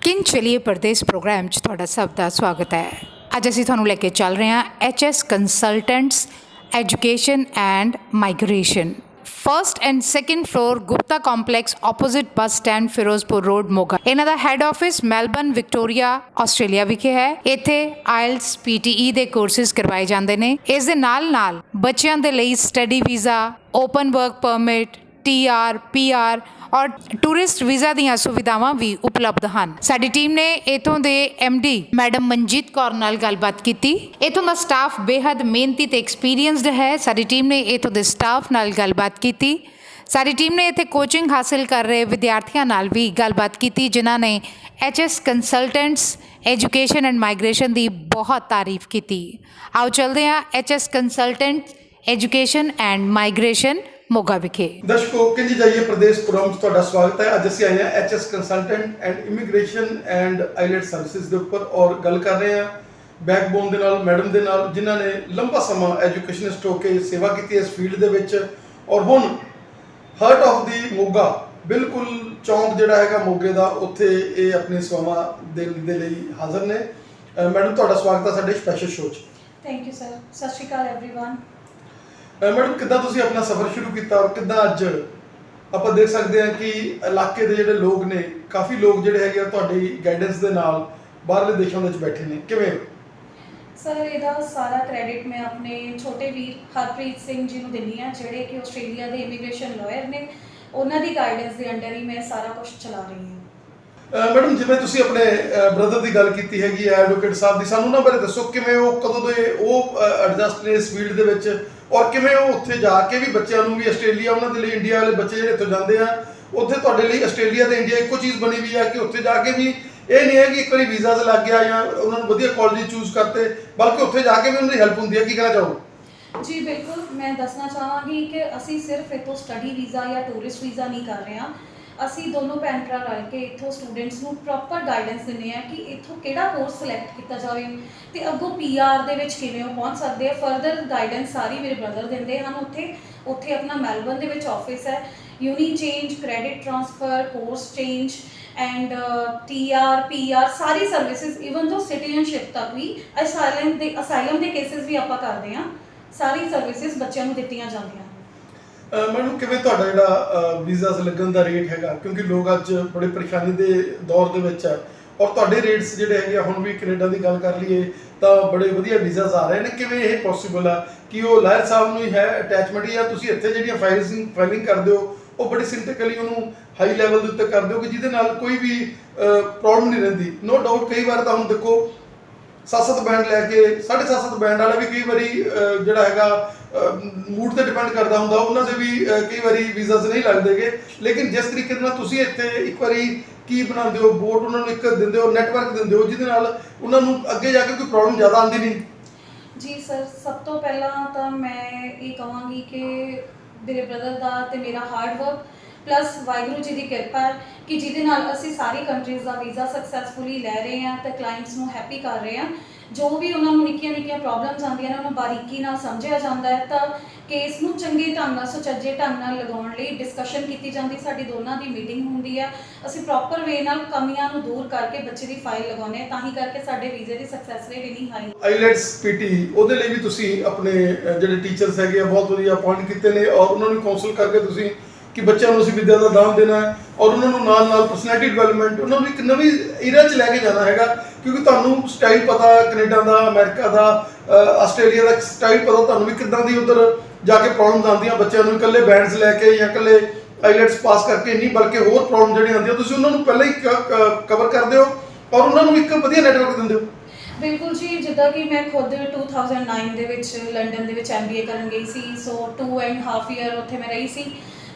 King ਚਲੀਏ ਪਰਦੇਸ programme 'ਚ ਤੁਹਾਡਾ ਸਭ ਦਾ ਸਵਾਗਤ ਹੈ। ਅੱਜ ਅਸੀਂ ਤੁਹਾਨੂੰ ਲੈ ਕੇ ਚੱਲ ਰਹੇ ਹਾਂ HS consultants education and migration, first and second floor Gupta complex opposite bus stand Ferozepur road Moga. ਇਹਨਾਂ ਦਾ head office Melbourne Victoria Australia ਵਿਖੇ ਹੈ। ਇੱਥੇ IELTS PTE ਦੇ ਕੋਰਸਿਸ ਕਰਵਾਏ ਜਾਂਦੇ ਨੇ। ਇਸ ਦੇ ਨਾਲ ਬੱਚਿਆਂ ਦੇ ਲਈ study visa, open work permit, TR PR और टूरिस्ट वीज़ा ਦੀਆਂ ਸੁਵਿਧਾਵਾਂ ਵੀ ਉਪਲਬਧ ਹਨ। ਸਾਡੀ ਟੀਮ ਨੇ ਇਥੋਂ ਦੇ MD ਮੈਡਮ ਮਨਜੀਤ ਕੌਰ ਨਾਲ ਗੱਲਬਾਤ ਕੀਤੀ। ਇਥੋਂ ਦਾ ਸਟਾਫ ਬੇहद ਮਿਹਨਤੀ ਤੇ ਐਕਸਪੀਰੀਅੰਸਡ ਹੈ। ਸਾਡੀ ਟੀਮ ਨੇ ਇਥੋਂ ਦੇ ਸਟਾਫ ਨਾਲ ਗੱਲਬਾਤ ਕੀਤੀ। ਸਾਡੀ ਟੀਮ ਨੇ ਇੱਥੇ ਕੋਚਿੰਗ ਹਾਸਿਲ ਕਰ ਰਹੇ ਵਿਦਿਆਰਥੀਆਂ ਨਾਲ ਵੀ ਗੱਲਬਾਤ ਕੀਤੀ, ਜਿਨ੍ਹਾਂ ਨੇ HS consultants education and migration ਦੀ ਬਹੁਤ ਤਾਰੀਫ ਕੀਤੀ। ਆਓ ਚਲਦੇ ਹਾਂ HS consultants education and migration Moga ਵਿਖੇ। ਦਰਸ਼ਕੋ, ਕਿੰਜ ਜਾਈਏ ਪ੍ਰਦੇਸ਼ ਪ੍ਰੋਗਰਾਮ 'ਚ ਤੁਹਾਡਾ ਸਵਾਗਤ ਹੈ। ਅੱਜ ਅਸੀਂ ਆਏ ਹਾਂ HS consultant and immigration and IELTS services ਦੇ ਉੱਪਰ ਔਰ ਗੱਲ ਕਰ ਰਹੇ ਹਾਂ ਬੈਕਬੋਨ ਦੇ ਨਾਲ, ਮੈਡਮ ਦੇ ਨਾਲ, ਜਿਨ੍ਹਾਂ ਨੇ ਲੰਬਾ ਸਮਾਂ ਐਜੂਕੇਸ਼ਨਿਸਟ ਹੋ ਕੇ ਸੇਵਾ ਕੀਤੀ ਇਸ ਫੀਲਡ ਦੇ ਵਿੱਚ ਔਰ ਹੁਣ ਹਾਰਟ ਆਫ ਦੀ ਮੋਗਾ, ਬਿਲਕੁਲ ਚੌਂਕ ਜਿਹੜਾ ਹੈਗਾ ਮੋਗੇ ਦਾ, ਉੱਥੇ ਇਹ ਆਪਣੀ ਸੇਵਾਵਾਂ ਦੇ ਲਈ ਹਾਜ਼ਰ ਨੇ। ਮੈਡਮ, ਤੁਹਾਡਾ ਸਵਾਗਤ ਹੈ ਸਾਡੇ ਸਪੈਸ਼ਲ ਸ਼ੋਅ 'ਚ। Thank you sir. ਸਤਿ ਸ਼੍ਰੀ ਅਕਾਲ ਐਵਰੀਵਨ। ਮੈਡਮ, ਕਿੱਦਾਂ ਤੁਸੀਂ ਆਪਣਾ ਸਫ਼ਰ ਸ਼ੁਰੂ ਕੀਤਾ ਔਰ ਕਿੱਦਾਂ ਅੱਜ ਆਪਾਂ ਦੇਖ ਸਕਦੇ ਹਾਂ ਕਿ ਇਲਾਕੇ ਦੇ ਜਿਹੜੇ ਲੋਕ ਨੇ, ਕਾਫੀ ਲੋਕ ਜਿਹੜੇ ਹੈਗੇ ਆ ਤੁਹਾਡੀ ਗਾਈਡੈਂਸ ਦੇ ਨਾਲ ਬਾਹਰਲੇ ਦੇਸ਼ਾਂ ਵਿੱਚ ਬੈਠੇ ਨੇ, ਕਿਵੇਂ? ਸਰ, ਇਹਦਾ ਸਾਰਾ ਕ੍ਰੈਡਿਟ ਮੈਂ ਆਪਣੇ ਛੋਟੇ ਵੀਰ ਹਰਪ੍ਰੀਤ ਸਿੰਘ ਜੀ ਨੂੰ ਦਿੰਦੀ ਹਾਂ, ਜਿਹੜੇ ਕਿ ਆਸਟ੍ਰੇਲੀਆ ਦੇ ਇਮੀਗ੍ਰੇਸ਼ਨ ਲਾਇਰ ਨੇ। ਉਹਨਾਂ ਦੀ ਗਾਈਡੈਂਸ ਦੇ ਅੰਡਰ ਹੀ ਮੈਂ ਸਾਰਾ ਕੁਝ ਚਲਾ ਰਹੀ ਹਾਂ। ਮੈਡਮ, ਜਿਵੇਂ ਤੁਸੀਂ ਆਪਣੇ ਬ੍ਰਦਰ ਦੀ ਗੱਲ ਕੀਤੀ ਹੈਗੀ ਹੈ, ਐਡਵੋਕੇਟ ਸਾਹਿਬ ਦੀ, ਸਾਨੂੰ ਉਹਨਾਂ ਬਾਰੇ ਦੱਸੋ ਕਿਵੇਂ ਉਹ ਕਦੋਂ ਦੇ ਉਹ ਐਡਜਸਟ ਨੇ ਇਸ ਫੀਲਡ ਦੇ ਵਿੱਚ ਔਰ ਕਿਵੇਂ ਉਹ ਉੱਥੇ ਜਾ ਕੇ ਵੀ ਬੱਚਿਆਂ ਨੂੰ ਵੀ ਆਸਟ੍ਰੇਲੀਆ, ਉਹਨਾਂ ਦੇ ਲਈ ਇੰਡੀਆ ਵਾਲੇ ਬੱਚੇ ਜਿਹੜੇ ਇੱਥੋਂ ਜਾਂਦੇ ਆ, ਉੱਥੇ ਤੁਹਾਡੇ ਲਈ ਆਸਟ੍ਰੇਲੀਆ ਤੇ ਇੰਡੀਆ ਇੱਕੋ ਚੀਜ਼ ਬਣੀ ਵੀ ਆ ਕਿ ਉੱਥੇ ਜਾ ਕੇ ਵੀ ਇਹ ਨਹੀਂ ਹੈ ਕਿ ਇੱਕ ਵਾਰੀ ਵੀਜ਼ਾ ਤੇ ਲੱਗ ਗਿਆ ਜਾਂ ਉਹਨਾਂ ਨੂੰ ਵਧੀਆ ਕਾਲਜ ਚੂਜ਼ ਕਰਤੇ, ਬਲਕਿ ਉੱਥੇ ਜਾ ਕੇ ਵੀ ਉਹਨਾਂ ਦੀ ਹੈਲਪ ਹੁੰਦੀ ਹੈ। ਕੀ ਕਹਿਣਾ ਚਾਹੋਗੇ? ਜੀ ਬਿਲਕੁਲ, ਮੈਂ ਦੱਸਣਾ ਚਾਹਾਂਗੀ ਕਿ ਅਸੀਂ ਸਿਰਫ ਇੱਥੋਂ ਸਟੱਡੀ ਵੀਜ਼ਾ ਜਾਂ ਟੂਰਿਸਟ ਵੀਜ਼ਾ ਨਹੀਂ ਕਰ ਰਹੇ ਹਾਂ। ਅਸੀਂ ਦੋਨੋਂ ਭੈਣ ਭਰਾ ਰਲ ਕੇ ਇੱਥੋਂ ਸਟੂਡੈਂਟਸ ਨੂੰ ਪ੍ਰੋਪਰ ਗਾਈਡੈਂਸ ਦਿੰਦੇ ਹਾਂ ਕਿ ਇੱਥੋਂ ਕਿਹੜਾ ਕੋਰਸ ਸਿਲੈਕਟ ਕੀਤਾ ਜਾਵੇ ਅਤੇ ਅੱਗੋਂ PR ਦੇ ਵਿੱਚ ਕਿਵੇਂ ਉਹ ਪਹੁੰਚ ਸਕਦੇ ਆ। ਫਰਦਰ ਗਾਈਡੈਂਸ ਸਾਰੀ ਮੇਰੇ ਬ੍ਰਦਰ ਦਿੰਦੇ ਹਨ। ਉੱਥੇ ਆਪਣਾ ਮੈਲਬਨ ਦੇ ਵਿੱਚ ਆਫਿਸ ਹੈ। Uni change, credit transfer, course change and TR PR sorry services, even ਜੋ ਸਿਟੀਜ਼ਨਸ਼ਿਪ ਤੱਕ ਵੀ, ਅਸਾਈਲਮ ਦੇ ਕੇਸਿਸ ਵੀ ਆਪਾਂ ਕਰਦੇ ਹਾਂ। ਸਾਰੀ ਸਰਵਿਸਿਜ਼ ਬੱਚਿਆਂ ਨੂੰ ਦਿੱਤੀਆਂ ਜਾਂਦੀਆਂ। ਮੈਨੂੰ ਕਿਵੇਂ ਤੁਹਾਡਾ ਜਿਹੜਾ ਵੀਜ਼ਾਸ ਲੱਗਣ ਦਾ ਰੇਟ ਹੈਗਾ, ਕਿਉਂਕਿ ਲੋਕ ਅੱਜ ਬੜੇ ਪਰੇਸ਼ਾਨੀ ਦੇ ਦੌਰ ਦੇ ਵਿੱਚ ਹੈ ਔਰ ਤੁਹਾਡੇ ਰੇਟਸ ਜਿਹੜੇ ਹੈਗੇ ਹੁਣ ਵੀ ਕੈਨੇਡਾ ਦੀ ਗੱਲ ਕਰ ਲਈਏ ਤਾਂ ਬੜੇ ਵਧੀਆ ਵੀਜ਼ਾਸ ਆ ਰਹੇ ਨੇ, ਕਿਵੇਂ ਇਹ ਪੋਸੀਬਲ ਆ ਕਿ ਉਹ ਲਾਇਰ ਸਾਹਿਬ ਨੂੰ ਹੀ ਹੈ ਅਟੈਚਮੈਂਟ, ਜਾਂ ਤੁਸੀਂ ਇੱਥੇ ਜਿਹੜੀਆਂ ਫਾਈਲਿੰਗ ਕਰਦੇ ਹੋ ਉਹ ਬੜੀ ਸਿੰਪਲੀ ਉਹਨੂੰ ਹਾਈ ਲੈਵਲ ਦੇ ਉੱਤੇ ਕਰਦੇ ਹੋ ਕਿ ਜਿਹਦੇ ਨਾਲ ਕੋਈ ਵੀ ਪ੍ਰੋਬਲਮ ਨਹੀਂ ਰਹਿੰਦੀ? ਨੋ ਡਾਊਟ ਕਈ ਵਾਰ ਤਾਂ ਹੁਣ ਦੇਖੋ 7-7 ਬੈਂਡ ਲੈ ਕੇ 7.5 ਬੈਂਡ ਵਾਲਾ ਵੀ ਕਈ ਵਾਰੀ ਜਿਹੜਾ ਹੈਗਾ ਮੂਡ ਤੇ ਡਿਪੈਂਡ ਕਰਦਾ ਹੁੰਦਾ, ਉਹਨਾਂ ਦੇ ਵੀ ਕਈ ਵਾਰੀ ਵੀਜ਼ਾਸ ਨਹੀਂ ਲੱਗਦੇਗੇ। ਲੇਕਿਨ ਜਿਸ ਤਰੀਕੇ ਨਾਲ ਤੁਸੀਂ ਇੱਥੇ ਇੱਕ ਵਾਰੀ ਕੀ ਬਣਾਉਂਦੇ ਹੋ, ਬੋਟ ਉਹਨਾਂ ਨੂੰ ਇੱਕ ਦਿੰਦੇ ਹੋ, ਨੈਟਵਰਕ ਦਿੰਦੇ ਹੋ, ਜਿਹਦੇ ਨਾਲ ਉਹਨਾਂ ਨੂੰ ਅੱਗੇ ਜਾ ਕੇ ਕੋਈ ਪ੍ਰੋਬਲਮ ਜ਼ਿਆਦਾ ਆਉਂਦੀ ਨਹੀਂ। ਜੀ ਸਰ, ਸਭ ਤੋਂ ਪਹਿਲਾਂ ਤਾਂ ਮੈਂ ਇਹ ਕਹਾਂਗੀ ਕਿ ਮੇਰੇ ਬ੍ਰਦਰ ਦਾ ਅਤੇ ਮੇਰਾ hard work plus Waheguru ji ਦੀ ਕਿਰਪਾ ਹੈ ਕਿ ਜਿਹਦੇ ਨਾਲ ਅਸੀਂ ਸਾਰੀ ਕੰਟਰੀਜ਼ ਦਾ ਵੀਜ਼ਾ ਸਕਸੈਸਫੁਲੀ ਲੈ ਰਹੇ ਹਾਂ ਅਤੇ ਕਲਾਇੰਟਸ ਨੂੰ ਹੈਪੀ ਕਰ ਰਹੇ ਹਾਂ। ਜੋ ਵੀ ਉਹਨਾਂ ਨੂੰ ਨਿੱਕੀਆਂ ਪ੍ਰੋਬਲਮਸ ਆਉਂਦੀਆਂ ਨੇ, ਉਹਨੂੰ ਬਾਰੀਕੀ ਨਾਲ ਸਮਝਿਆ ਜਾਂਦਾ ਹੈ ਤਾਂ ਕੇਸ ਨੂੰ ਚੰਗੇ ਢੰਗ ਨਾਲ, ਸੁਚੱਜੇ ਢੰਗ ਨਾਲ ਲਗਾਉਣ ਲਈ ਡਿਸਕਸ਼ਨ ਕੀਤੀ ਜਾਂਦੀ। ਸਾਡੀ ਦੋਨਾਂ ਦੀ ਮੀਟਿੰਗ ਹੁੰਦੀ ਹੈ। ਅਸੀਂ ਪ੍ਰੋਪਰ ਵੇ ਨਾਲ ਕਮੀਆਂ ਨੂੰ ਦੂਰ ਕਰਕੇ ਬੱਚੇ ਦੀ ਫਾਈਲ ਲਗਾਉਂਦੇ ਹਾਂ, ਤਾਂ ਹੀ ਕਰਕੇ ਸਾਡੇ ਵੀਜ਼ੇ ਦੀ ਸਕਸੈਸ ਰੇਟ ਇੰਨੀ ਹਾਈ। IELTS PTE ਉਹਦੇ ਲਈ ਵੀ ਤੁਸੀਂ ਆਪਣੇ ਜਿਹੜੇ ਟੀਚਰਸ ਹੈਗੇ ਆ ਬਹੁਤ ਵਧੀਆ ਅਪਾਇੰਟ ਕੀਤੇ ਨੇ ਔਰ ਉਹਨਾਂ ਨੂੰ ਕਾਉਂਸਲ ਕਰਕੇ ਤੁਸੀਂ ਕਿ ਬੱਚਿਆਂ ਨੂੰ ਅਸੀਂ ਵਿਦਿਆ ਦਾ ਦਾਨ ਦੇਣਾ ਹੈ ਔਰ ਉਹਨਾਂ ਨੂੰ ਨਾਲ ਪਰਸਨੈਲਿਟੀ ਡਿਵੈਲਪਮੈਂਟ, ਉਹਨਾਂ ਨੂੰ ਇੱਕ ਨਵੀਂ ਈਰਾ 'ਚ ਲੈ ਕੇ ਜਾਣਾ ਹੈਗਾ, ਕਿਉਂਕਿ ਤੁਹਾਨੂੰ ਸਟਾਈਲ ਪਤਾ ਕੈਨੇਡਾ ਦਾ, ਅਮਰੀਕਾ ਦਾ, ਆਸਟ੍ਰੇਲੀਆ ਦਾ ਸਟਾਈਲ ਪਤਾ, ਤੁਹਾਨੂੰ ਵੀ ਕਿੱਦਾਂ ਦੀ ਉੱਧਰ ਜਾ ਕੇ ਪ੍ਰੋਬਲਮਸ ਆਉਂਦੀਆਂ ਬੱਚਿਆਂ ਨੂੰ, ਇਕੱਲੇ ਬੈਂਡਸ ਲੈ ਕੇ ਜਾਂ ਇਕੱਲੇ IELTS ਪਾਸ ਕਰਕੇ ਨਹੀਂ, ਬਲਕਿ ਹੋਰ ਪ੍ਰੋਬਲਮ ਜਿਹੜੀਆਂ ਆਉਂਦੀਆਂ ਤੁਸੀਂ ਉਹਨਾਂ ਨੂੰ ਪਹਿਲਾਂ ਹੀ ਕਵਰ ਕਰਦੇ ਹੋ ਔਰ ਉਹਨਾਂ ਨੂੰ ਇੱਕ ਵਧੀਆ ਨੈਟਵਰਕ ਦਿੰਦੇ ਹੋ। ਬਿਲਕੁਲ ਜੀ, ਜਿੱਦਾਂ ਕਿ ਮੈਂ ਖੁਦ 2009 ਦੇ ਵਿੱਚ ਲੰਡਨ ਦੇ ਵਿੱਚ MBA ਕਰਨ ਗਈ ਸੀ। ਸੋ 2.5 ਈਅਰ ਉੱਥੇ ਮੈਂ ਰਹੀ ਸੀ।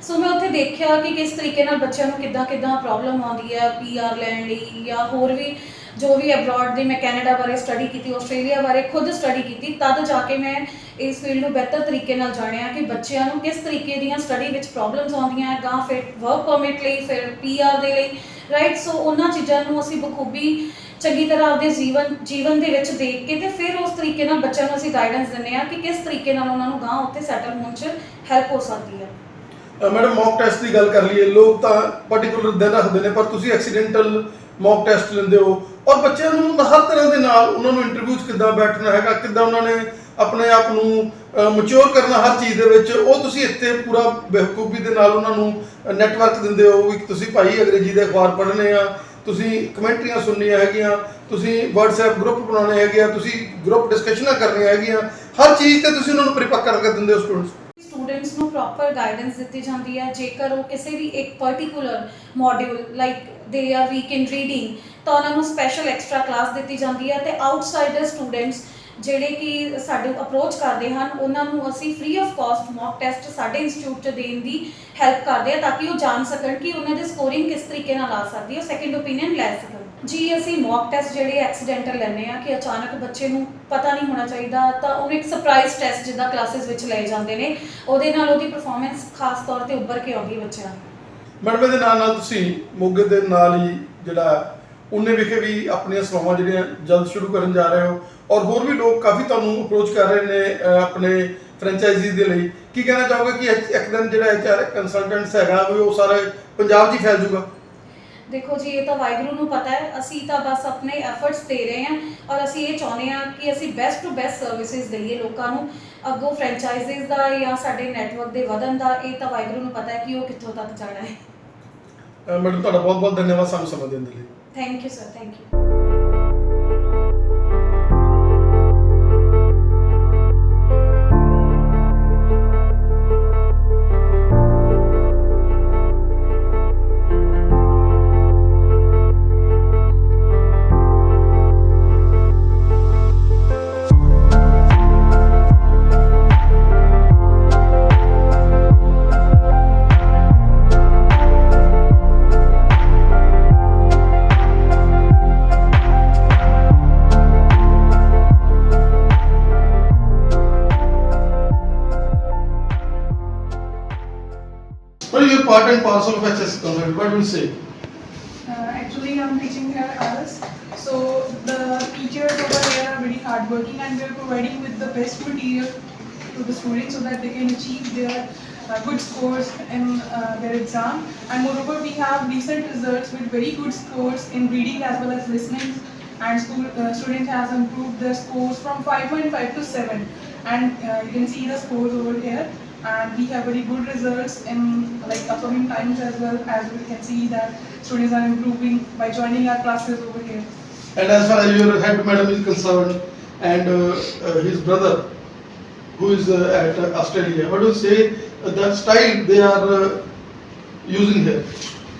ਸੋ ਮੈਂ ਉੱਥੇ ਦੇਖਿਆ ਕਿ ਕਿਸ ਤਰੀਕੇ ਨਾਲ ਬੱਚਿਆਂ ਨੂੰ ਕਿੱਦਾਂ ਪ੍ਰੋਬਲਮ ਆਉਂਦੀ ਹੈ PR ਲੈਣ ਲਈ ਜਾਂ ਹੋਰ ਵੀ ਜੋ ਵੀ ਅਬਰੋਡ ਦੀ। ਮੈਂ ਕੈਨੇਡਾ ਬਾਰੇ ਸਟੱਡੀ ਕੀਤੀ, ਆਸਟ੍ਰੇਲੀਆ ਬਾਰੇ ਖੁਦ ਸਟੱਡੀ ਕੀਤੀ, ਤਦ ਜਾ ਕੇ ਮੈਂ ਇਸ ਫੀਲਡ ਨੂੰ ਬਿਹਤਰ ਤਰੀਕੇ ਨਾਲ ਜਾਣਿਆ ਕਿ ਬੱਚਿਆਂ ਨੂੰ ਕਿਸ ਤਰੀਕੇ ਦੀਆਂ ਸਟੱਡੀ ਵਿੱਚ ਪ੍ਰੋਬਲਮਸ ਆਉਂਦੀਆਂ ਹੈ, ਗਾਂ ਫਿਰ ਵਰਕ ਪਰਮਿਟ ਲਈ, ਫਿਰ PR ਦੇ ਲਈ, ਰਾਈਟ। ਸੋ ਉਹਨਾਂ ਚੀਜ਼ਾਂ ਨੂੰ ਅਸੀਂ ਬਖੂਬੀ ਚੰਗੀ ਤਰ੍ਹਾਂ ਆਪਦੇ ਜੀਵਨ ਦੇ ਵਿੱਚ ਦੇਖ ਕੇ ਤੇ ਫਿਰ ਉਸ ਤਰੀਕੇ ਨਾਲ ਬੱਚਿਆਂ ਨੂੰ ਅਸੀਂ ਗਾਈਡੈਂਸ ਦਿੰਦੇ ਹਾਂ ਕਿ ਕਿਸ ਤਰੀਕੇ ਨਾਲ ਉਹਨਾਂ ਨੂੰ ਗਾਂ ਉੱਥੇ ਸੈਟਲ ਹੋਣ 'ਚ ਹੈਲਪ ਹੋ ਸਕਦੀ ਹੈ। ਮੈਡਮ ਮੌਕ ਟੈਸਟ ਦੀ ਗੱਲ ਕਰ ਲਈਏ, ਲੋਕ ਤਾਂ ਪਾਰਟਿਕੂਲਰ ਦਿਨ ਰੱਖਦੇ ਨੇ, ਪਰ ਤੁਸੀਂ ਐਕਸੀਡੈਂਟਲ ਮੌਕ ਟੈਸਟ ਲੈਂਦੇ ਹੋ ਔਰ ਬੱਚਿਆਂ ਨੂੰ ਹਰ ਤਰ੍ਹਾਂ ਦੇ ਨਾਲ ਉਹਨਾਂ ਨੂੰ ਇੰਟਰਵਿਊ 'ਚ ਕਿੱਦਾਂ ਬੈਠਣਾ ਹੈਗਾ, ਕਿੱਦਾਂ ਉਹਨਾਂ ਨੇ ਆਪਣੇ ਆਪ ਨੂੰ ਮੈਚੁਰ ਕਰਨਾ ਹਰ ਚੀਜ਼ ਦੇ ਵਿੱਚ, ਉਹ ਤੁਸੀਂ ਇੱਥੇ ਪੂਰਾ ਬੇਵਕੂਫੀ ਦੇ ਨਾਲ ਉਹਨਾਂ ਨੂੰ ਨੈਟਵਰਕ ਦਿੰਦੇ ਹੋ ਵੀ ਤੁਸੀਂ ਭਾਈ ਅੰਗਰੇਜ਼ੀ ਦੇ ਅਖਬਾਰ ਪੜ੍ਹਨੇ ਆ, ਤੁਸੀਂ ਕਮੈਂਟਰੀਆਂ ਸੁਣਨੀਆਂ ਹੈਗੀਆਂ, ਤੁਸੀਂ WhatsApp ਗਰੁੱਪ ਬਣਾਉਣੇ ਹੈਗੇ ਆ, ਤੁਸੀਂ ਗਰੁੱਪ ਡਿਸਕਸ਼ਨਾਂ ਕਰਨੀਆਂ ਹੈਗੀਆਂ, ਹਰ ਚੀਜ਼ ਤੇ ਤੁਸੀਂ ਉਹਨਾਂ ਨੂੰ ਪਰਿਪੱਕ ਕਰਕੇ ਦਿੰਦੇ ਹੋ ਸਟੂਡੈਂਟਸ ਨੂੰ ਪ੍ਰੋਪਰ ਗਾਈਡੈਂਸ ਦਿੱਤੀ ਜਾਂਦੀ ਹੈ। ਜੇਕਰ ਉਹ ਕਿਸੇ ਵੀ ਇੱਕ particular module like they are weak in reading ਤਾਂ ਉਹਨਾਂ ਨੂੰ ਸਪੈਸ਼ਲ ਐਕਸਟਰਾ ਕਲਾਸ ਦਿੱਤੀ ਜਾਂਦੀ ਹੈ, ਤੇ ਆਊਟਸਾਈਡਰ ਸਟੂਡੈਂਟਸ ਜਿਹੜੇ ਕਿ ਸਾਡੇ ਅਪਰੋਚ ਕਰਦੇ ਹਨ ਉਹਨਾਂ ਨੂੰ ਅਸੀਂ free of cost mock test ਸਾਡੇ ਇੰਸਟੀਚਿਊਟ 'ਚ ਦੇਣ ਦੀ ਹੈਲਪ ਕਰਦੇ ਆ, ਤਾਂ ਕਿ ਉਹ ਜਾਣ ਸਕਣ ਕਿ ਉਹਨਾਂ ਦੀ ਸਕੋਰਿੰਗ ਕਿਸ ਤਰੀਕੇ ਨਾਲ ਆ ਸਕਦੀ ਹੈ, ਸੈਕੰਡ ਓਪੀਨੀਅਨ ਲੈ ਸਕਣ। ਜੀ ਅਸੀਂ ਮੌਕ ਟੈਸਟ ਜਿਹੜੇ ਐਕਸੀਡੈਂਟਲ ਲੈਂਦੇ ਆ ਕਿ ਅਚਾਨਕ ਬੱਚੇ ਨੂੰ ਪਤਾ ਨਹੀਂ ਹੋਣਾ ਚਾਹੀਦਾ, ਤਾਂ ਉਹਨੂੰ ਇੱਕ ਸਰਪ੍ਰਾਈਜ਼ ਟੈਸਟ ਜਿੱਦਾਂ ਕਲਾਸਿਸ ਵਿੱਚ ਲਏ ਜਾਂਦੇ ਨੇ, ਉਹਦੇ ਨਾਲ ਉਹਦੀ ਪਰਫਾਰਮੈਂਸ ਖਾਸ ਤੌਰ ਤੇ ਉੱਭਰ ਕੇ ਆਉਂਦੀ ਬੱਚਿਆਂ ਦੀ। ਮੈਡਮ ਦੇ ਨਾਲ ਤੁਸੀਂ ਮੋਗੇ ਦੇ ਨਾਲ ਹੀ ਜਿਹੜਾ ਉਹਨੇ ਵਿਖੇ ਵੀ ਆਪਣੀਆਂ ਸੇਵਾਵਾਂ ਜਿਹੜੀਆਂ ਜਲਦ ਸ਼ੁਰੂ ਕਰਨ ਜਾ ਰਹੇ ਹੋ, ਔਰ ਹੋਰ ਵੀ ਲੋਕ ਕਾਫੀ ਤੁਹਾਨੂੰ ਅਪਰੋਚ ਕਰ ਰਹੇ ਨੇ ਆਪਣੇ ਫਰੈਂਚਾਈਜ਼ੀ ਦੇ ਲਈ, ਕੀ ਕਹਿਣਾ ਚਾਹੋਗੇ ਕਿ ਇੱਕ ਦਿਨ ਜਿਹੜਾ HR ਕੰਸਲਟੈਂਟਸ ਹੈਗਾ ਵੀ ਉਹ ਸਾਰੇ ਪੰਜਾਬ 'ਚ ਹੀ ਫੈਲ ਜੂਗਾ? ਦੇਖੋ ਜੀ, ਇਹ ਤਾਂ ਵਾਹਿਗੁਰੂ ਨੂੰ ਪਤਾ ਹੈ, ਅਸੀਂ ਤਾਂ ਬਸ ਆਪਣੇ ਐਫਰਟਸ ਦੇ ਰਹੇ ਹਾਂ ਔਰ ਅਸੀਂ ਇਹ ਚਾਹੁੰਦੇ ਹਾਂ ਕਿ ਅਸੀਂ ਬੈਸਟ ਟੂ ਬੈਸਟ ਸਰਵਿਸਿਜ਼ ਦਈਏ ਲੋਕਾਂ ਨੂੰ। ਅੱਗੋਂ ਫਰੈਂਚਾਈਜ਼ਿਸ ਦਾ ਜਾਂ ਸਾਡੇ ਨੈਟਵਰਕ ਦੇ ਵਧਣ ਦਾ ਇਹ ਤਾਂ ਵਾਹਿਗੁਰੂ ਨੂੰ ਪਤਾ ਹੈ ਕਿ ਉਹ ਕਿੱਥੋਂ ਤੱਕ ਜਾਣਾ ਹੈ। ਮੈਡਮ ਤੁਹਾਡਾ ਬਹੁਤ ਬਹੁਤ ਧੰਨਵਾਦ ਸਾਨੂੰ ਸਮਾਂ ਦੇਣ ਦੇ ਲਈ। Thank you sir, thank you. Well, you're part and parcel of HS Consultant. What will you say? Actually, I'm teaching here ALS. So the teachers over here are very hardworking, and we are providing with the best material to the students so that they can achieve their good scores in their exam. And moreover, we have recent results with very good scores in reading as well as listening. And student has improved their scores from 5.5 to 7. And you can see the scores over here. And we have very good results in like upcoming times as well, as we can see that students are improving by joining our classes over here. And as far as your head madam is concerned, and his brother, who is at Australia, what do you say the style they are using here?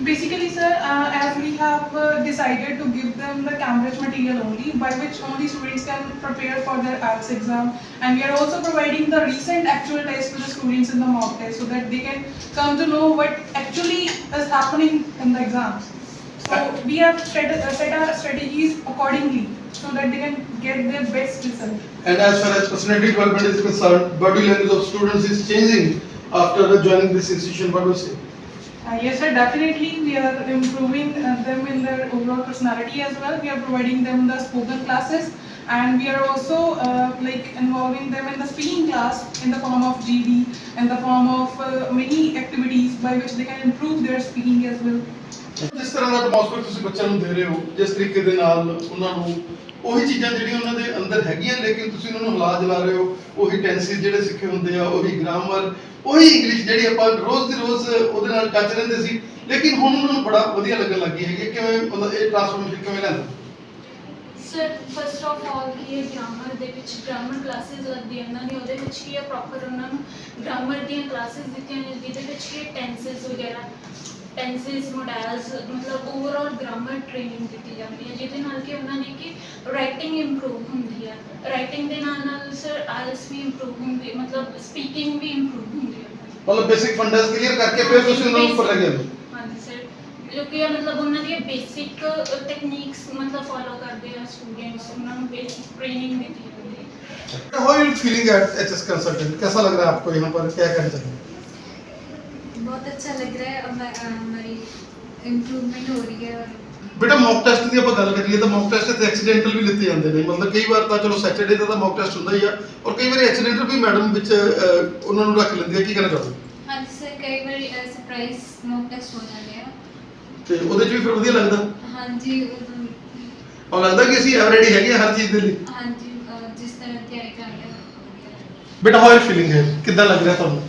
Basically, sir, as we have decided to give them the Cambridge material only, by which only students can prepare for their IELTS exam, and we are also providing the recent actual test to the students in the mock test so that they can come to know what actually is happening in the exams. So we have set our strategies accordingly so that they can get their best result. And as far as personality development is concerned, body language of students is changing after joining this institution. What do you say? Yes, sir, definitely. We are improving them in their overall personality as well. We are providing them the spoken classes, and we are also like involving them in the speaking class in the form of GD, in the form of many activities by which they can improve their speaking as well. ਜਿਸ ਤਰ੍ਹਾਂ ਦਾ atmosphere ਤੁਸੀਂ ਬੱਚਿਆਂ ਨੂੰ ਦੇ ਰਹੇ ਹੋ, ਜਿਸ ਤਰੀਕੇ ਦੇ ਨਾਲ ਉਹਨਾਂ ਨੂੰ ਉਹੀ ਚੀਜ਼ਾਂ ਜਿਹੜੀਆਂ ਉਹਨਾਂ ਦੇ ਅੰਦਰ ਹੈਗੀਆਂ, ਲੇਕਿਨ ਤੁਸੀਂ ਉਹਨਾਂ ਨੂੰ ਹਿਲਾ ਜਲਾ ਰਹੇ ਹੋ, ਉਹੀ ਟੈਂਸਿਸ ਜਿਹੜੇ ਸਿੱਖੇ ਹੁੰਦੇ ਆ, ਉਹੀ ਗ੍ਰਾਮਰ, ਉਹੀ ਇੰਗਲਿਸ਼ ਜਿਹੜੀ ਆਪਾਂ ਰੋਜ਼ ਦੀ ਰੋਜ਼ ਉਹਦੇ ਨਾਲ ਟੱਚ ਰਹਿੰਦੇ ਸੀ, ਲੇਕਿਨ ਹੁਣ ਉਹਨਾਂ ਨੂੰ ਬੜਾ ਵਧੀਆ ਲੱਗਣ ਲੱਗੀ ਹੈਗੀ। ਕਿਵੇਂ ਮਤਲਬ ਇਹ ਟ੍ਰਾਂਸਫਰਮੇਸ਼ਨ ਕਿਵੇਂ ਲੈਂਦਾ? ਸਰ ਫਸਟ ਆਫ ਆਲ ਕੀ ਹੈ ਗ੍ਰਾਮਰ ਦੇ ਵਿੱਚ ਗ੍ਰਾਮਰ ਕਲਾਸਿਸ ਲੱਗਦੀਆਂ ਉਹਨਾਂ ਦੀ, ਉਹਦੇ ਵਿੱਚ ਕੀ ਹੈ ਪ੍ਰੋਪਰ ਉਹਨਾਂ ਨੂੰ ਗ੍ਰਾਮਰ ਦੀਆਂ ਕਲਾਸਿਸ ਦਿੱਤੀਆਂ ਨੇ ਜਿਹਦੇ ਵਿੱਚ ਕੀ ਟੈਂਸਿਸ ਵਗੈਰਾ, ਟੈਂਸਿਸ ਮੋਡਲਸ, ਮਤਲਬ ਓਵਰਆਲ ਗ੍ਰਾਮਰ ਟ੍ਰੇਨਿੰਗ ਦਿੱਤੀ ਜਾਂਦੀ ਹੈ, ਜਿਹਦੇ ਨਾਲ ਕਿ ਉਹਨਾਂ ਦੀ ਕਿ ਰਾਈਟਿੰਗ ਇੰਪਰੂਵ ਹੁੰਦੀ ਹੈ। ਰਾਈਟਿੰਗ ਦੇ ਨਾਲ ਨਾਲ ਸਰ ਆਇਲਸ ਵੀ ਇੰਪਰੂਵ ਹੁੰਦੀ, ਮਤਲਬ ਸਪੀਕਿੰਗ ਵੀ ਇੰਪਰੂਵ ਹੁੰਦੀ ਹੈ। ਮਤਲਬ ਬੇਸਿਕ ਫੰਡਾਮੈਂਟਸ ਕਲੀਅਰ ਕਰਕੇ ਫਿਰ ਤੁਸੀਂ ਉਹਨਾਂ ਨੂੰ ਉੱਪਰ ਲੈ ਗਏ? ਹਾਂਜੀ ਸਰ, ਜੋ ਕਿ ਮਤਲਬ ਉਹਨਾਂ ਦੀਆਂ ਬੇਸਿਕ ਟੈਕਨੀਕਸ ਮਤਲਬ ਫॉलो ਕਰਦੇ ਆ स्टूडेंट्स, ਉਹਨਾਂ ਨੂੰ बेसिक ट्रेनिंग देती है। How are you feeling at HS Consultant? कैसा लग रहा है आपको यहाँ पर, क्या कहना चाहिए? बहुत अच्छा लग रहा है, अब हमारी इम्प्रूवमेंट हो रही है। और बेटा मॉक टेस्ट की ਆਪਾਂ ਗੱਲ ਕਰੀਏ ਤਾਂ ਮੌਕ ਟੈਸਟ ਤੇ ਐਕਸੀਡੈਂਟਲ ਵੀ ਲਿੱਤੇ ਜਾਂਦੇ ਨੇ, ਮਤਲਬ ਕਈ ਵਾਰ ਤਾਂ ਚਲੋ ਸੈਟਰਡੇ ਦਾ ਤਾਂ ਮੌਕ ਟੈਸਟ ਹੁੰਦਾ ਹੀ ਆ, ਔਰ ਕਈ ਵਾਰੀ ਐਕਸੀਡੈਂਟਲ ਵੀ ਮੈਡਮ ਵਿੱਚ ਉਹਨਾਂ ਨੂੰ ਰੱਖ ਲੈਂਦੀ ਆ, ਕੀ ਕਹਿਣਾ ਚਾਹੋਗੇ? हाँ जी सर, ਕਈ ਵਾਰੀ ਸਰਪ੍ਰਾਈਜ਼ ਮੌਕ ਟੈਸਟ ਹੋ ਜਾਂਦੇ ਆ। ਤੇ ਉਹਦੇ 'ਚ ਵੀ ਫਿਰ ਵਧੀਆ ਲੱਗਦਾ ਹਾਂਜੀ ਔਰ ਲੱਗਦਾ ਕਿ ਅਸੀਂ ਰੈਡੀ ਹੈਗੇ ਹਾਂ ਹਰ ਚੀਜ਼ ਦੇ ਲਈ। ਹਾਂਜੀ ਜਿਸ ਤਰ੍ਹਾਂ ਤਿਆਰੀ ਕਰਦੇ ਹਾਂ ਵਧੀਆ ਲੱਗਦਾ। ਬੇਟਾ ਹਾਊ ਆਰ ਫੀਲਿੰਗ ਹੈ, ਕਿੱਦਾਂ ਲੱਗ ਰਿਹਾ ਤੁਹਾਨੂੰ?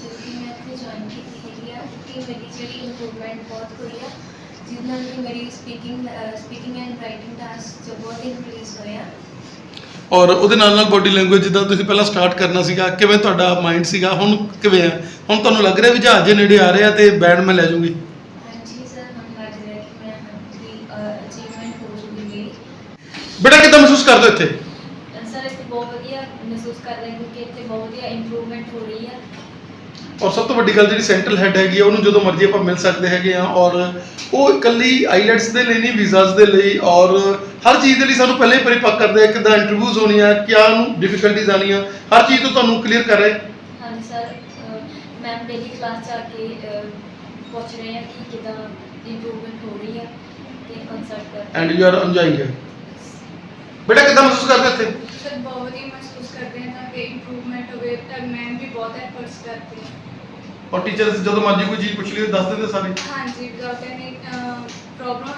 ਜਦੋਂ ਕਿ ਮੈਂ ਇੱਥੇ ਜੁਆਇਨ ਕੀਤੀ ਹੈਗੀ ਆ ਕਿ ਮੇਰੀ ਜਿਹੜੀ ਇੰਪਰੂਵਮੈਂਟ ਬਹੁਤ ਹੋਈ ਆ, ਜਿਹਦੇ ਨਾਲ ਕਿ ਮੇਰੀ ਸਪੀਕਿੰਗ ਐਂਡ ਰਾਈਟਿੰਗ ਟਾਸਕ ਜੋ ਬਹੁਤ ਇਨਕਰੀਜ਼ ਹੋਏ ਆ। ਔਰ ਉਹਦੇ ਨਾਲ ਨਾਲ ਬੋਡੀ ਲੈਂਗੁਏਜ ਜਿੱਦਾਂ ਤੁਸੀਂ ਪਹਿਲਾਂ ਸਟਾਰਟ ਕਰਨਾ ਸੀਗਾ, ਕਿਵੇਂ ਤੁਹਾਡਾ ਮਾਈਂਡ ਸੀਗਾ, ਹੁਣ ਕਿਵੇਂ ਆ? ਹੁਣ ਤੁਹਾਨੂੰ ਲੱਗ ਰਿਹਾ ਵੀ ਜਹਾਜ਼ ਨੇੜੇ ਆ ਰਿਹਾ ਤੇ ਬੈਂਡ ਮੈਂ ਲੈ ਜੂਗੀ? ਹਾਂਜੀ ਸਰ, ਹੁਣ ਲੱਗ ਰਿਹਾ ਕਿ ਮੈਂ ਦੀ ਅਚੀਵਮੈਂਟ ਹੋ ਜੂਗੀ ਮੇਰੀ। ਬੇਟਾ ਕਿੱਦਾਂ ਮਹਿਸੂਸ ਕਰਦੇ ਹੋ ਇੱਥੇ? ਸਰ ਇੱਥੇ ਬਹੁਤ ਵਧੀਆ ਮਹਿਸੂਸ ਕਰ ਰਹੇ ਕਿਉਂਕਿ ਇੱਥੇ ਬਹੁਤ ਵਧੀਆ ਇੰਪਰੂਵਮੈਂਟ ਹੋ ਰਹੀ ਆ। ਔਰ ਸਭ ਤੋਂ ਵੱਡੀ ਗੱਲ ਜਿਹੜੀ ਸੈਂਟਰਲ ਹੈਡ ਹੈਗੀ ਆ ਉਹਨੂੰ ਜਦੋਂ ਮਰਜ਼ੀ ਆਪਾਂ ਮਿਲ ਸਕਦੇ ਹੈਗੇ ਆ, ਔਰ ਉਹ ਇਕੱਲੀ ਆਈਲੈਟਸ ਦੇ ਲਈ ਨਹੀਂ, ਵੀਜ਼ਾਸ ਦੇ ਲਈ ਔਰ ਹਰ ਚੀਜ਼ ਦੇ ਲਈ ਸਾਨੂੰ ਪਹਿਲਾਂ ਹੀ ਪਰਿਪੱਕ ਕਰਦੇ ਆ ਕਿੱਦਾਂ ਇੰਟਰਵਿਊਜ਼ ਹੋਣੀਆਂ, ਕਿਆ ਨੂੰ ਡਿਫਿਕਲਟੀਜ਼ ਆਉਣੀਆਂ, ਹਰ ਚੀਜ਼ ਤੋਂ ਤੁਹਾਨੂੰ ਕਲੀਅਰ ਕਰ ਰਹੇ। ਹਾਂਜੀ ਸਰ, ਮੈਮ ਡੇਲੀ ਕਲਾਸ 'ਚ ਆ ਕੇ ਪੁੱਛ ਰਹੇ ਆ ਕਿ ਕਿੱਦਾਂ ਇੰਪਰੂਵਮੈਂਟ ਹੋ ਰਹੀ ਆ ਤੇ ਕੰਸਲਟ ਕਰ and you are enjoying it. ਬੇਟਾ ਕਿੱਦਾਂ ਮਹਿਸੂਸ ਕਰਦੇ ਇੱਥੇ? सर बहुत ਵਧੀਆ महसूस करते हैं ताकि इम्प्रूवमेंट हो तब मैम भी बहुत एफर्ट्स करते हैं। ਔਰ ਟੀਚਰਸ ਜਦੋਂ ਮਰਜ਼ੀ ਕੋਈ ਚੀਜ਼ ਪੁੱਛ ਲਈ ਦੱਸ ਦਿੰਦੇ ਸਾਰੇ। हाँ जी विदाउट एनी प्रॉब्लम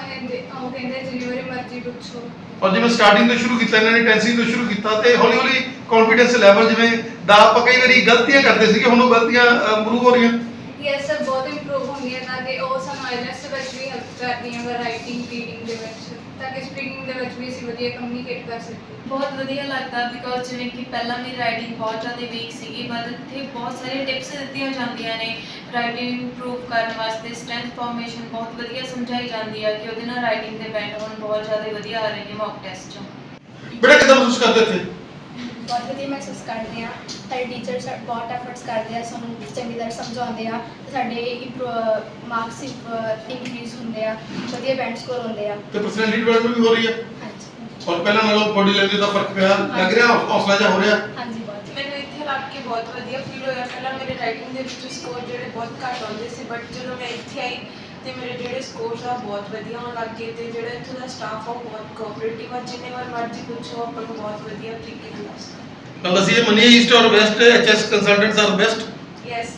ਉਹ ਕਹਿੰਦੇ ਜਿੰਨੀ ਵਾਰੀ ਮਰਜ਼ੀ ਪੁੱਛੋ। ਔਰ ਜਿਵੇਂ ਸਟਾਰਟਿੰਗ ਤੋਂ ਸ਼ੁਰੂ ਕੀਤਾ ਇਹਨਾਂ ਨੇ, ਟੈਂਸਿੰਗ ਤੋਂ ਸ਼ੁਰੂ ਕੀਤਾ ਤੇ ਹੌਲੀ ਹੌਲੀ ਕੌਨਫੀਡੈਂਸ ਲੈਵਲ ਜਿਵੇਂ ਦਾ ਆਪਾਂ ਕਈ ਵਾਰੀ ਗਲਤੀਆਂ ਕਰਦੇ ਸੀਗੇ, ਹੁਣ ਉਹ ਗਲਤੀਆਂ ਇੰਪਰੂਵ ਹੋ ਰਹੀਆਂ। ਯੈਸ ਸਰ ਬਹੁਤ ਇੰਪਰੂਵ ਹੁੰਦੀ ਹੈ ਤਾਂ ਕਿ ਉਹ ਸਾਨੂੰ ਆਈਲੈਟਸ ਵਿੱਚ ਵੀ ਹੈਲਪ ਕਰਦੀਆਂ ਵਾ ਰਾਈਟਿੰਗ ਰੀਡਿੰਗ ਦੇ ਵਿੱਚ, ਤਾਂ ਕਿ ਸਪੀਕਿੰਗ ਦੇ ਵਿੱਚ ਵੀ ਅਸੀਂ ਵਧੀਆ ਕਮਿਊਨੀਕੇਟ ਕਰ ਸਕੀਏ। ਬਹੁਤ ਵਧੀਆ ਲੱਗਦਾ ਬਿਕੋਜ਼ ਜਿਵੇਂ ਕਿ ਪਹਿਲਾਂ ਮੇਰੀ ਰਾਈਟਿੰਗ ਬਹੁਤ ਜ਼ਿਆਦਾ ਵੀਕ ਸੀਗੀ, ਬਟ ਇੱਥੇ ਬਹੁਤ ਸਾਰੇ ਟਿਪਸ ਦਿੱਤੀਆਂ ਜਾਂਦੀਆਂ ਨੇ ਰਾਈਟਿੰਗ ਇੰਪਰੂਵ ਕਰਨ ਵਾਸਤੇ। ਸਟਰੈਂਥ ਫਾਰਮੇਸ਼ਨ ਬਹੁਤ ਵਧੀਆ ਸਮਝਾਈ ਜਾਂਦੀ ਆ ਕਿ ਉਹਦੇ ਨਾਲ ਰਾਈਟਿੰਗ ਦੇ ਬੈਂਡ ਹੁਣ ਬਹੁਤ ਜ਼ਿਆਦਾ ਵਧੀਆ ਆ ਰਹੇ ਨੇ ਮੌਕ ਟੈਸਟ 'ਚੋਂ। ਬੇਟਾ ਕਿੱਦਾਂ ਮਹਿਸੂਸ ਕਰਦੇ ਇੱਥੇ? ਬਹੁਤ ਵਧੀਆ ਮਹਿਸੂਸ ਕਰਦੇ ਹਾਂ। ਸਾਡੇ ਟੀਚਰਸ ਬਹੁਤ ਐਫਰਟਸ ਕਰਦੇ ਆ, ਸਾਨੂੰ ਚੰਗੀ ਤਰ੍ਹਾਂ ਸਮਝਾਉਂਦੇ ਆ, ਸਾਡੇ ਮਾਰਕਸ ਇੰਕਰੀਜ਼ ਹੁੰਦੇ ਆ, ਵਧੀਆ ਬੈਂਡ ਸਕੋਰ ਹੁੰਦੇ ਆ। ਤੇ ਪਰਸਨੈਲਿਟੀ ਡਿਵੈਲਪਮੈਂਟ ਵੀ ਹੋ ਰਹੀ ਹੈ ਹਾਂਜੀ ਔਰ ਪਹਿਲਾਂ ਨਾਲੋਂ ਬੋਡੀ ਲੈਂਗੁਏਜ ਦਾ ਫਰਕ ਪਿਆ, ਲੱਗ ਰਿਹਾ ਹੌਸਲਾ ਜਿਹਾ ਹੋ ਰਿਹਾ। ਹਾਂਜੀ ਬਹੁਤ ਮੈਨੂੰ ਇੱਥੇ ਲੱਗ ਕੇ ਬਹੁਤ ਵਧੀਆ ਫੀਲ ਹੋਇਆ। ਪਹਿਲਾਂ ਮੇਰੇ ਰਾਈਟਿੰਗ ਦੇ ਵਿੱਚ ਸਕੋਰ ਜਿਹੜੇ ਬਹੁਤ ਘੱਟ ਆਉਂਦੇ ਸੀ, ਬਟ ਜਦੋਂ ਮੈਂ ਇੱਥੇ ਆਈ ਤੇ ਮੇਰੇ ਜਿਹੜੇ ਸਕੋਰਸ ਆ ਬਹੁਤ ਵਧੀਆ ਆਉਣ ਲੱਗ ਗਏ ਤੇ ਜਿਹੜਾ ਇੱਥੋਂ ਦਾ ਸਟਾਫ ਆ ਉਹ ਬਹੁਤ ਕੋਆਪਰੇਟਿਵ ਆ। ਜਿੰਨੇ ਵਾਰ ਮਰਜ਼ੀ ਪੁੱਛੋ ਆਪਾਂ ਨੂੰ ਬਹੁਤ ਵਧੀਆ ਤਰੀਕੇ ਨਾਲ ਦੱਸਦਾ। ਤਾਂ ਅਸੀਂ ਇਹ ਮੰਨੀਏ east or west HS consultants are best. Yes.